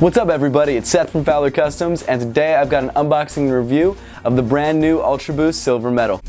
What's up everybody, it's Seth from Fowler Customs, and today I've got an unboxing and review of the brand new UltraBoost Silver Metal.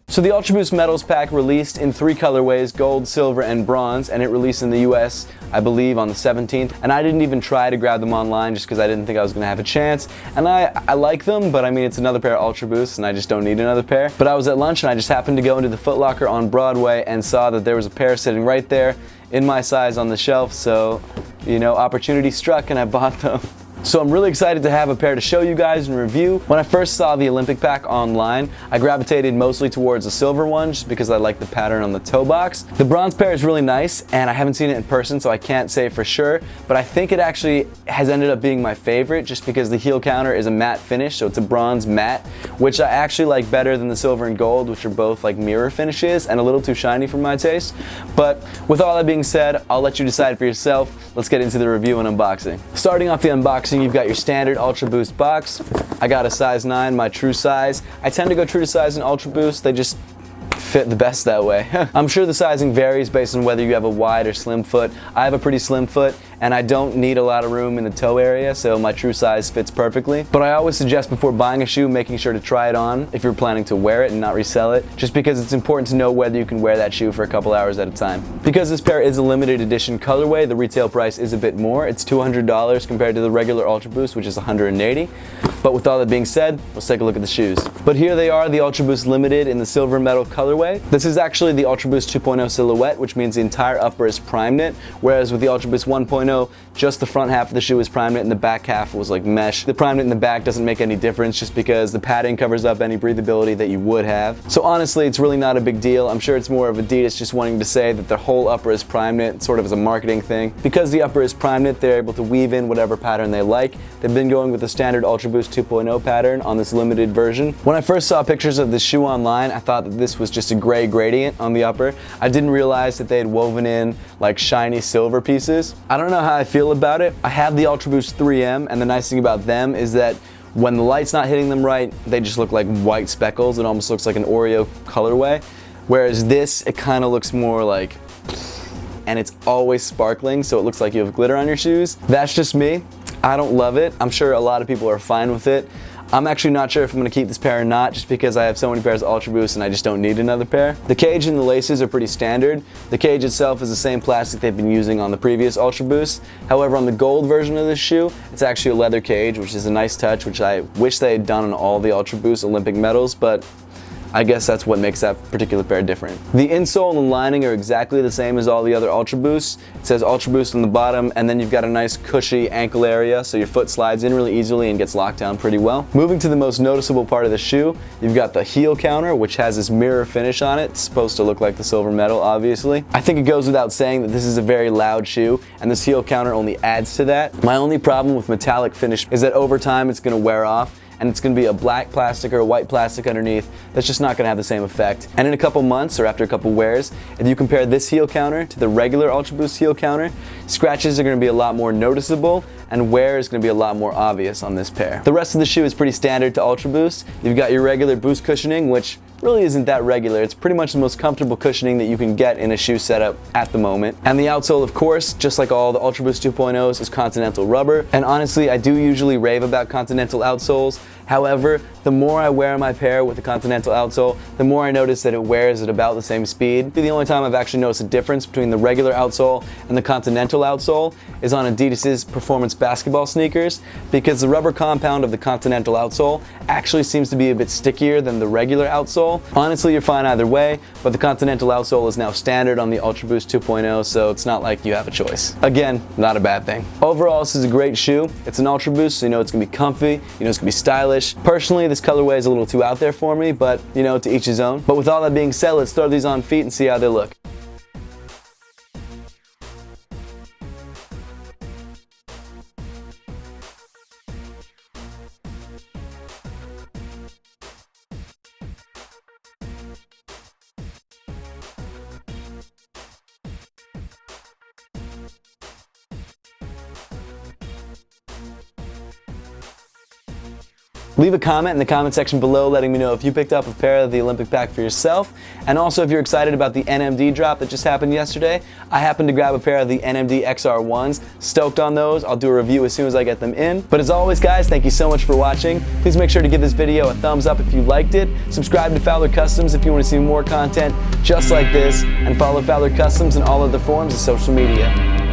So the UltraBoost Metals pack released in 3 colorways, gold, silver, and bronze, and it released in the US, I believe, on the 17th. And I didn't even try to grab them online just because I didn't think I was going to have a chance. And I like them, but I mean, it's another pair of UltraBoosts, and I just don't need another pair. But I was at lunch, and I just happened to go into the Foot Locker on Broadway and saw that there was a pair sitting right there in my size on the shelf. So, you know, opportunity struck, and I bought them. So I'm really excited to have a pair to show you guys and review. When I first saw the Olympic pack online, I gravitated mostly towards the silver one just because I like the pattern on the toe box. The bronze pair is really nice, and I haven't seen it in person, so I can't say for sure, but I think it actually has ended up being my favorite just because the heel counter is a matte finish, so it's a bronze matte, which I actually like better than the silver and gold, which are both like mirror finishes and a little too shiny for my taste. But with all that being said, I'll let you decide for yourself. Let's get into the review and unboxing. Starting off the unboxing, you've got your standard UltraBoost box. I got a size 9, my true size. I tend to go true to size in UltraBoost. They just fit the best that way. I'm sure the sizing varies based on whether you have a wide or slim foot. I have a pretty slim foot, and I don't need a lot of room in the toe area, so my true size fits perfectly. But I always suggest before buying a shoe, making sure to try it on if you're planning to wear it and not resell it, just because it's important to know whether you can wear that shoe for a couple hours at a time. Because this pair is a limited edition colorway, the retail price is a bit more. It's $200 compared to the regular UltraBoost, which is $180. But with all that being said, let's take a look at the shoes. But here they are, the UltraBoost Limited in the silver metal colorway. This is actually the UltraBoost 2.0 silhouette, which means the entire upper is prime knit, whereas with the UltraBoost 1.0, just the front half of the shoe is prime knit and the back half was like mesh. The prime knit in the back doesn't make any difference just because the padding covers up any breathability that you would have. So honestly, it's really not a big deal. I'm sure it's more of Adidas just wanting to say that their whole upper is prime knit, sort of as a marketing thing. Because the upper is prime knit, they're able to weave in whatever pattern they like. They've been going with the standard UltraBoost 2.0 pattern on this limited version. When I first saw pictures of this shoe online, I thought that this was just a gray gradient on the upper. I didn't realize that they had woven in like shiny silver pieces. I don't know how I feel about it. I have the UltraBoost 3M, and the nice thing about them is that when the light's not hitting them right, they just look like white speckles. It almost looks like an Oreo colorway. Whereas this, it kind of looks more like, and it's always sparkling, so it looks like you have glitter on your shoes. That's just me. I don't love it. I'm sure a lot of people are fine with it. I'm actually not sure if I'm going to keep this pair or not, just because I have so many pairs of UltraBoost and I just don't need another pair. The cage and the laces are pretty standard. The cage itself is the same plastic they've been using on the previous UltraBoost. However, on the gold version of this shoe, it's actually a leather cage, which is a nice touch, which I wish they had done on all the UltraBoost Olympic medals, but I guess that's what makes that particular pair different. The insole and lining are exactly the same as all the other UltraBoosts. It says UltraBoost on the bottom, and then you've got a nice cushy ankle area, so your foot slides in really easily and gets locked down pretty well. Moving to the most noticeable part of the shoe, you've got the heel counter, which has this mirror finish on it. It's supposed to look like the silver metal, obviously. I think it goes without saying that this is a very loud shoe, and this heel counter only adds to that. My only problem with metallic finish is that over time it's going to wear off, and it's going to be a black plastic or a white plastic underneath that's just not going to have the same effect. And in a couple months or after a couple wears, if you compare this heel counter to the regular UltraBoost heel counter, scratches are going to be a lot more noticeable and wear is going to be a lot more obvious on this pair. The rest of the shoe is pretty standard to UltraBoost. You've got your regular boost cushioning, which really isn't that regular. It's pretty much the most comfortable cushioning that you can get in a shoe setup at the moment. And the outsole, of course, just like all the UltraBoost 2.0s, is Continental rubber. And honestly, I do usually rave about Continental outsoles. However, the more I wear my pair with the Continental outsole, the more I notice that it wears at about the same speed. The only time I've actually noticed a difference between the regular outsole and the Continental outsole is on Adidas's performance basketball sneakers, because the rubber compound of the Continental outsole actually seems to be a bit stickier than the regular outsole. Honestly, you're fine either way, but the Continental outsole is now standard on the UltraBoost 2.0, so it's not like you have a choice. Again, not a bad thing. Overall, this is a great shoe. It's an UltraBoost, so you know it's gonna be comfy, you know it's gonna be stylish. Personally, this colorway is a little too out there for me, but you know, to each his own. But with all that being said, let's throw these on feet and see how they look. Leave a comment in the comment section below letting me know if you picked up a pair of the Olympic pack for yourself, and also if you're excited about the NMD drop that just happened yesterday. I happened to grab a pair of the NMD XR1s. Stoked on those. I'll do a review as soon as I get them in. But as always, guys, thank you so much for watching. Please make sure to give this video a thumbs up if you liked it. Subscribe to Fowler Customs if you want to see more content just like this, and follow Fowler Customs in all other forms of social media.